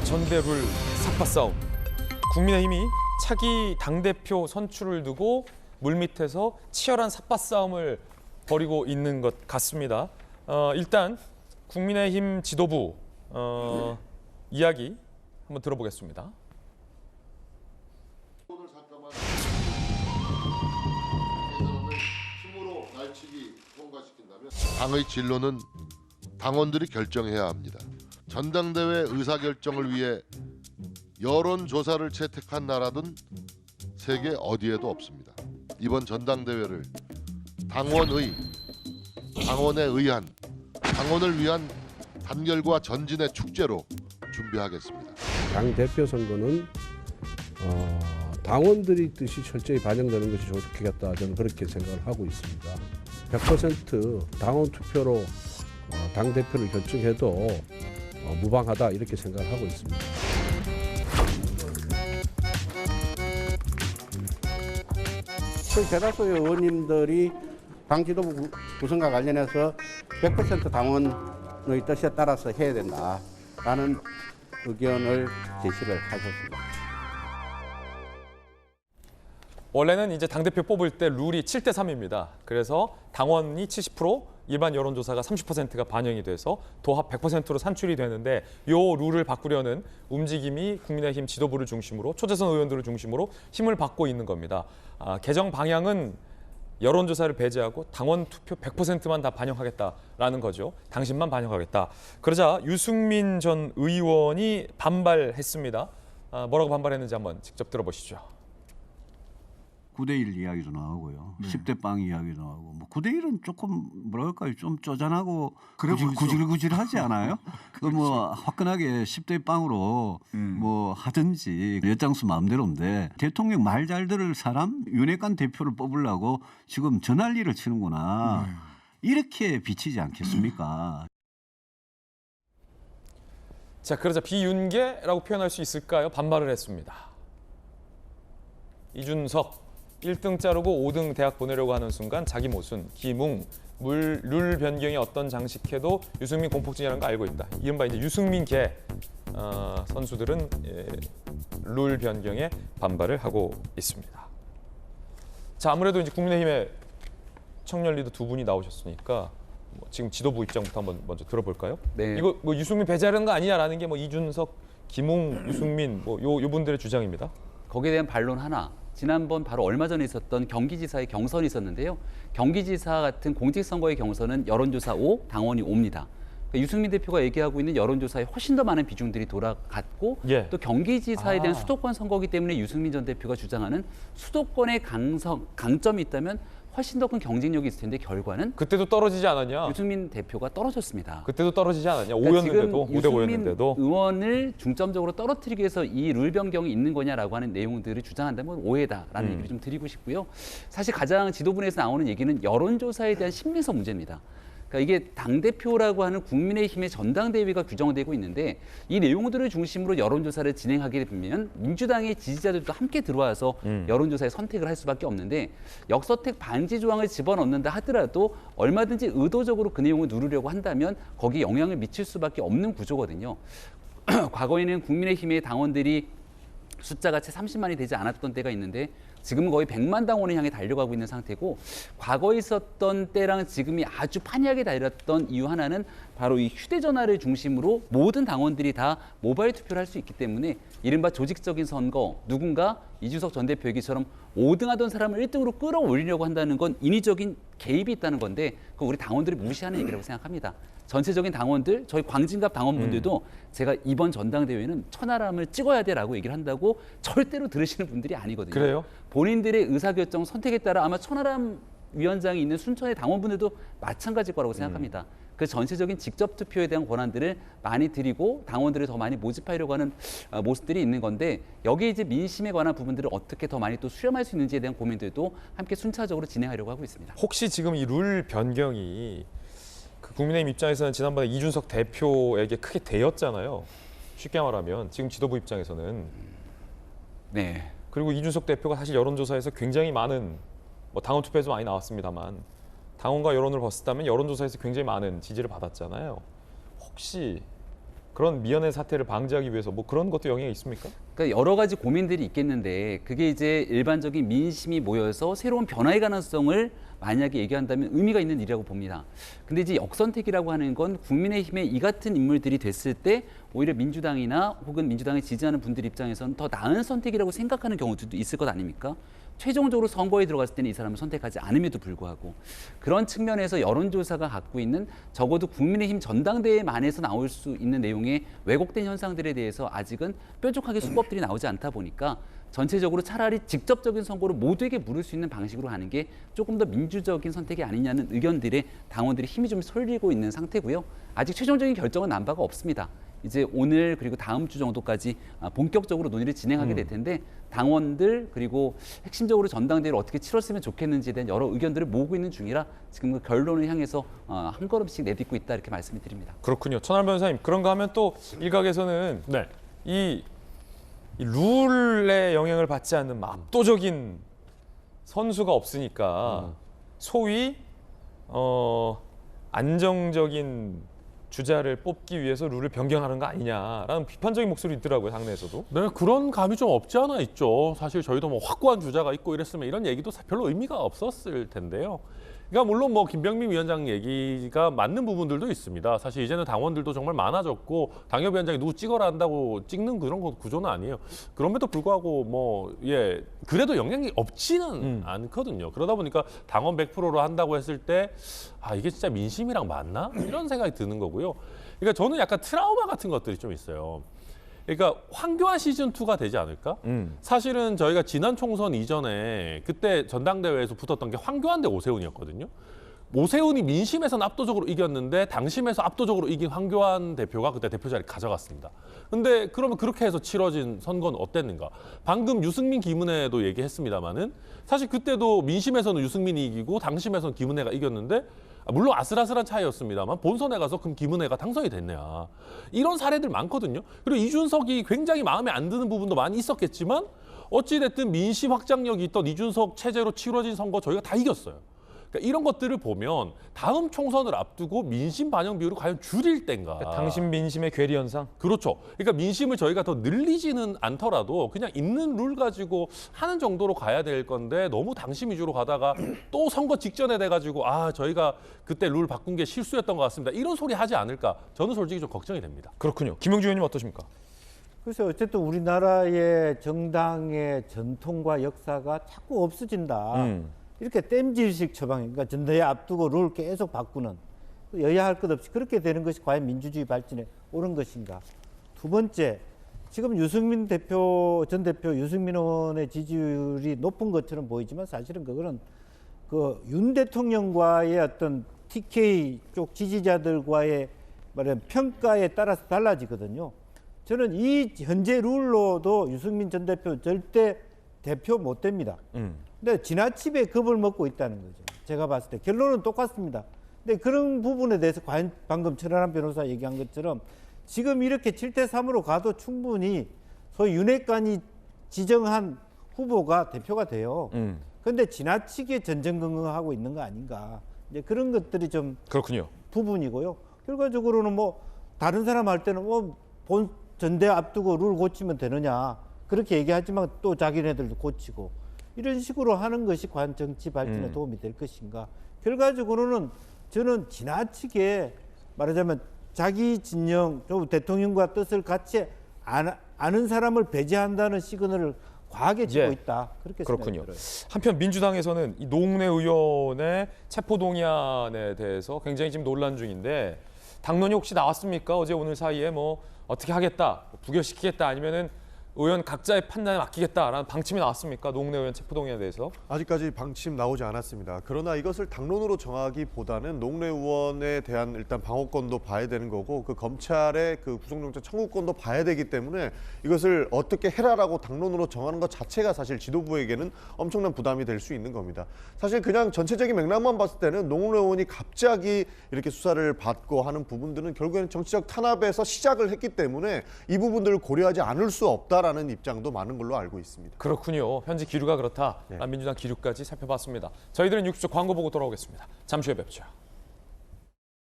전대룰 삭바싸움. 국민의힘이 차기 당대표 선출을 두고 물밑에서 치열한 삭바싸움을 벌이고 있는 것 같습니다. 일단 국민의힘 지도부 이야기 한번 들어보겠습니다. 당의 진로는 당원들이 결정해야 합니다. 전당대회 의사결정을 위해 여론조사를 채택한 나라는 세계 어디에도 없습니다. 이번 전당대회를 당원에 의한 당원을 위한 단결과 전진의 축제로 준비하겠습니다. 당대표 선거는 당원들의 뜻이 철저히 반영되는 것이 좋겠다, 저는 그렇게 생각을 하고 있습니다. 100% 당원 투표로 당대표를 결정해도 무방하다, 이렇게 생각을 하고 있습니다. 대다수의 의원님들이 당 지도부 구성과 관련해서 100% 당원의 뜻에 따라서 해야 된다라는 의견을 제시를 하셨습니다. 원래는 이제 당대표 뽑을 때 룰이 7대 3입니다. 그래서 당원이 70%, 일반 여론조사가 30%가 반영이 돼서 도합 100%로 산출이 되는데 이 룰을 바꾸려는 움직임이 국민의힘 지도부를 중심으로 초재선 의원들을 중심으로 힘을 받고 있는 겁니다. 개정 방향은 여론조사를 배제하고 당원 투표 100%만 다 반영하겠다라는 거죠. 당신만 반영하겠다. 그러자 유승민 전 의원이 반발했습니다. 뭐라고 반발했는지 한번 직접 들어보시죠. 9대1 이야기도 나오고요. 10대 빵 이야기도 나오고. 뭐 9대1은 조금 뭐랄까요? 좀 쪼잔하고 구질구질하지 않아요? 그 뭐 화끈하게 10대 빵으로 뭐 하든지 엿장수 마음대로인데 대통령 말 잘 들을 사람 윤핵관 대표를 뽑으려고 지금 전환리를 치는구나. 이렇게 비치지 않겠습니까? 자, 그러자 비윤계라고 표현할 수 있을까요? 반발을 했습니다. 이준석 1등 자르고 5등 대학 보내려고 하는 순간 자기 모순, 기뭉, 룰 변경에 어떤 장식해도 유승민 공폭진이라는 거 알고 있다. 이른바 이제 유승민계 선수들은 룰 변경에 반발을 하고 있습니다. 자, 아무래도 이제 국민의힘의 청년 리더 두 분이 나오셨으니까 지금 지도부 입장부터 한번 먼저 들어볼까요? 네. 이거 뭐 유승민 배제하는 거 아니냐라는 게 뭐 이준석, 기뭉, 유승민 요 분들의 주장입니다. 거기에 대한 반론 하나. 지난번 바로 얼마 전에 있었던 경기지사의 경선이 있었는데요. 경기지사 같은 공직선거의 경선은 여론조사 5, 당원이 5입니다. 그러니까 유승민 대표가 얘기하고 있는 여론조사에 훨씬 더 많은 비중들이 돌아갔고 또 경기지사에 대한 수도권 선거이기 때문에 유승민 전 대표가 주장하는 수도권의 강점이 있다면 훨씬 더 큰 경쟁력이 있을 텐데 결과는 그때도 떨어지지 않았냐? 유승민 대표가 떨어졌습니다. 그때도 떨어지지 않았냐? 그러니까 5였는데도, 5대 5였는데도. 의원을 중점적으로 떨어뜨리기 위해서 이 룰 변경이 있는 거냐라고 하는 내용들을 주장한다면 오해다라는 얘기를 좀 드리고 싶고요. 사실 가장 지도부에서 나오는 얘기는 여론조사에 대한 심리서 문제입니다. 그러니까 이게 당대표라고 하는 국민의힘의 전당대회가 규정되고 있는데 이 내용들을 중심으로 여론조사를 진행하게 되면 민주당의 지지자들도 함께 들어와서 여론조사에 선택을 할 수밖에 없는데 역선택 반지 조항을 집어넣는다 하더라도 얼마든지 의도적으로 그 내용을 누르려고 한다면 거기에 영향을 미칠 수밖에 없는 구조거든요. 과거에는 국민의힘의 당원들이 숫자가 채 30만이 되지 않았던 때가 있는데 지금은 거의 100만 당원을 향해 달려가고 있는 상태고 과거에 있었던 때랑 지금이 아주 판이하게 달렸던 이유 하나는 바로 이 휴대전화를 중심으로 모든 당원들이 다 모바일 투표를 할 수 있기 때문에 이른바 조직적인 선거, 누군가 이준석 전 대표 얘기처럼 5등 하던 사람을 1등으로 끌어올리려고 한다는 건 인위적인 개입이 있다는 건데 그거 우리 당원들이 무시하는 얘기라고 생각합니다. 전체적인 당원들, 저희 광진갑 당원분들도 제가 이번 전당대회는 천하람을 찍어야 돼라고 얘기를 한다고 절대로 들으시는 분들이 아니거든요. 그래요? 본인들의 의사결정, 선택에 따라 아마 천하람 위원장이 있는 순천의 당원분들도 마찬가지일 거라고 생각합니다. 그 전체적인 직접 투표에 대한 권한들을 많이 드리고 당원들을 더 많이 모집하려고 하는 모습들이 있는 건데 여기에 이제 민심에 관한 부분들을 어떻게 더 많이 또 수렴할 수 있는지에 대한 고민들도 함께 순차적으로 진행하려고 하고 있습니다. 혹시 지금 이 룰 변경이 그 국민의힘 입장에서는 지난번에 이준석 대표에게 크게 대였잖아요. 쉽게 말하면 지금 지도부 입장에서는. 네. 그리고 이준석 대표가 사실 여론조사에서 굉장히 많은 뭐 당원 투표에서 많이 나왔습니다만 당원과 여론을 봤었다면 여론조사에서 굉장히 많은 지지를 받았잖아요. 혹시 그런 미연의 사태를 방지하기 위해서 뭐 그런 것도 영향이 있습니까? 그러니까 여러 가지 고민들이 있겠는데 그게 이제 일반적인 민심이 모여서 새로운 변화의 가능성을 만약에 얘기한다면 의미가 있는 일이라고 봅니다. 근데 이제 역선택이라고 하는 건 국민의힘의 이 같은 인물들이 됐을 때 오히려 민주당이나 혹은 민주당을 지지하는 분들 입장에서는 더 나은 선택이라고 생각하는 경우도 있을 것 아닙니까? 최종적으로 선거에 들어갔을 때는 이 사람을 선택하지 않음에도 불구하고 그런 측면에서 여론조사가 갖고 있는 적어도 국민의힘 전당대회만에서 나올 수 있는 내용의 왜곡된 현상들에 대해서 아직은 뾰족하게 수법들이 나오지 않다 보니까 전체적으로 차라리 직접적인 선거로 모두에게 물을 수 있는 방식으로 하는 게 조금 더 민주적인 선택이 아니냐는 의견들에 당원들이 힘이 좀 쏠리고 있는 상태고요. 아직 최종적인 결정은 난 바가 없습니다. 이제 오늘 그리고 다음 주 정도까지 본격적으로 논의를 진행하게 될 텐데 당원들 그리고 핵심적으로 전당대회를 어떻게 치렀으면 좋겠는지에 대한 여러 의견들을 모으고 있는 중이라 지금 그 결론을 향해서 한 걸음씩 내딛고 있다 이렇게 말씀을 드립니다. 그렇군요. 천할 변호사님, 그런가 하면 또 일각에서는 네. 이 룰의 영향을 받지 않는 압도적인 선수가 없으니까 소위 안정적인 주자를 뽑기 위해서 룰을 변경하는 거 아니냐라는 비판적인 목소리 있더라고요, 당내에서도. 네, 그런 감이 좀 없지 않아 있죠. 사실 저희도 뭐 확고한 주자가 있고 이랬으면 이런 얘기도 별로 의미가 없었을 텐데요. 그러니까 물론 뭐 김병민 위원장 얘기가 맞는 부분들도 있습니다. 사실 이제는 당원들도 정말 많아졌고 당협위원장이 누구 찍어라 한다고 찍는 그런 구조는 아니에요. 그럼에도 불구하고 뭐 그래도 영향이 없지는 않거든요. 그러다 보니까 당원 100%로 한다고 했을 때 이게 진짜 민심이랑 맞나? 이런 생각이 드는 거고요. 그러니까 저는 약간 트라우마 같은 것들이 좀 있어요. 그러니까 황교안 시즌2가 되지 않을까? 사실은 저희가 지난 총선 이전에 그때 전당대회에서 붙었던 게 황교안 대 오세훈이었거든요. 오세훈이 민심에서는 압도적으로 이겼는데 당심에서 압도적으로 이긴 황교안 대표가 그때 대표 자리 가져갔습니다. 근데 그러면 그렇게 해서 치러진 선거는 어땠는가? 방금 유승민, 김은혜도 얘기했습니다마는 사실 그때도 민심에서는 유승민이 이기고 당심에서는 김은혜가 이겼는데 물론 아슬아슬한 차이였습니다만 본선에 가서 그럼 김은혜가 당선이 됐냐. 이런 사례들 많거든요. 그리고 이준석이 굉장히 마음에 안 드는 부분도 많이 있었겠지만 어찌됐든 민심 확장력이 있던 이준석 체제로 치러진 선거 저희가 다 이겼어요. 그러니까 이런 것들을 보면 다음 총선을 앞두고 민심 반영 비율을 과연 줄일 땐가. 당신 민심의 괴리 현상? 그렇죠. 그러니까 민심을 저희가 더 늘리지는 않더라도 그냥 있는 룰 가지고 하는 정도로 가야 될 건데 너무 당심 위주로 가다가 또 선거 직전에 돼가지고 저희가 그때 룰 바꾼 게 실수였던 것 같습니다. 이런 소리 하지 않을까. 저는 솔직히 좀 걱정이 됩니다. 그렇군요. 김영주 의원님 어떠십니까? 글쎄 어쨌든 우리나라의 정당의 전통과 역사가 자꾸 없어진다. 이렇게 땜질식 처방, 그러니까 전대회 앞두고 룰 계속 바꾸는 여야 할 것 없이 그렇게 되는 것이 과연 민주주의 발전에 옳은 것인가. 두 번째, 지금 유승민 대표, 전 대표 유승민 의원의 지지율이 높은 것처럼 보이지만 사실은 그거는 그 윤 대통령과의 어떤 TK 쪽 지지자들과의 말하자면 평가에 따라서 달라지거든요. 저는 이 현재 룰로도 유승민 전 대표 절대 대표 못 됩니다. 근데 지나치게 겁을 먹고 있다는 거죠. 제가 봤을 때 결론은 똑같습니다. 근데 그런 부분에 대해서 과연 방금 천하람 변호사 얘기한 것처럼 지금 이렇게 7대3으로 가도 충분히 소위 윤핵관이 지정한 후보가 대표가 돼요. 그런데 지나치게 전전긍긍하고 있는 거 아닌가. 이제 그런 것들이 좀 그렇군요. 부분이고요. 결과적으로는 뭐 다른 사람 할 때는 본 전대 앞두고 룰 고치면 되느냐 그렇게 얘기하지만 또 자기네들도 고치고 이런 식으로 하는 것이 과연 정치 발전에 도움이 될 것인가. 결과적으로는 저는 지나치게 말하자면 자기 진영, 대통령과 뜻을 같이 아는 사람을 배제한다는 시그널을 과하게 주고 있다. 그렇게 그렇군요. 생각이 들어요. 한편 민주당에서는 이 노웅래 의원의 체포동의안에 대해서 굉장히 지금 논란 중인데 당론이 혹시 나왔습니까? 어제 오늘 사이에 뭐 어떻게 하겠다, 부결시키겠다 아니면은 의원 각자의 판단에 맡기겠다라는 방침이 나왔습니까? 노웅래 의원 체포동의안에 대해서? 아직까지 방침 나오지 않았습니다. 그러나 이것을 당론으로 정하기보다는 노웅래 의원에 대한 일단 방어권도 봐야 되는 거고 그 검찰의 그 구속영장 청구권도 봐야 되기 때문에 이것을 어떻게 해라라고 당론으로 정하는 것 자체가 사실 지도부에게는 엄청난 부담이 될 수 있는 겁니다. 사실 그냥 전체적인 맥락만 봤을 때는 노웅래 의원이 갑자기 이렇게 수사를 받고 하는 부분들은 결국에는 정치적 탄압에서 시작을 했기 때문에 이 부분들을 고려하지 않을 수 없다. 라는 입장도 많은 걸로 알고 있습니다. 그렇군요. 현재 기류가 그렇다. 민주당 기류까지 살펴봤습니다. 저희들은 6주 광고 보고 돌아오겠습니다. 잠시 후에 뵙죠.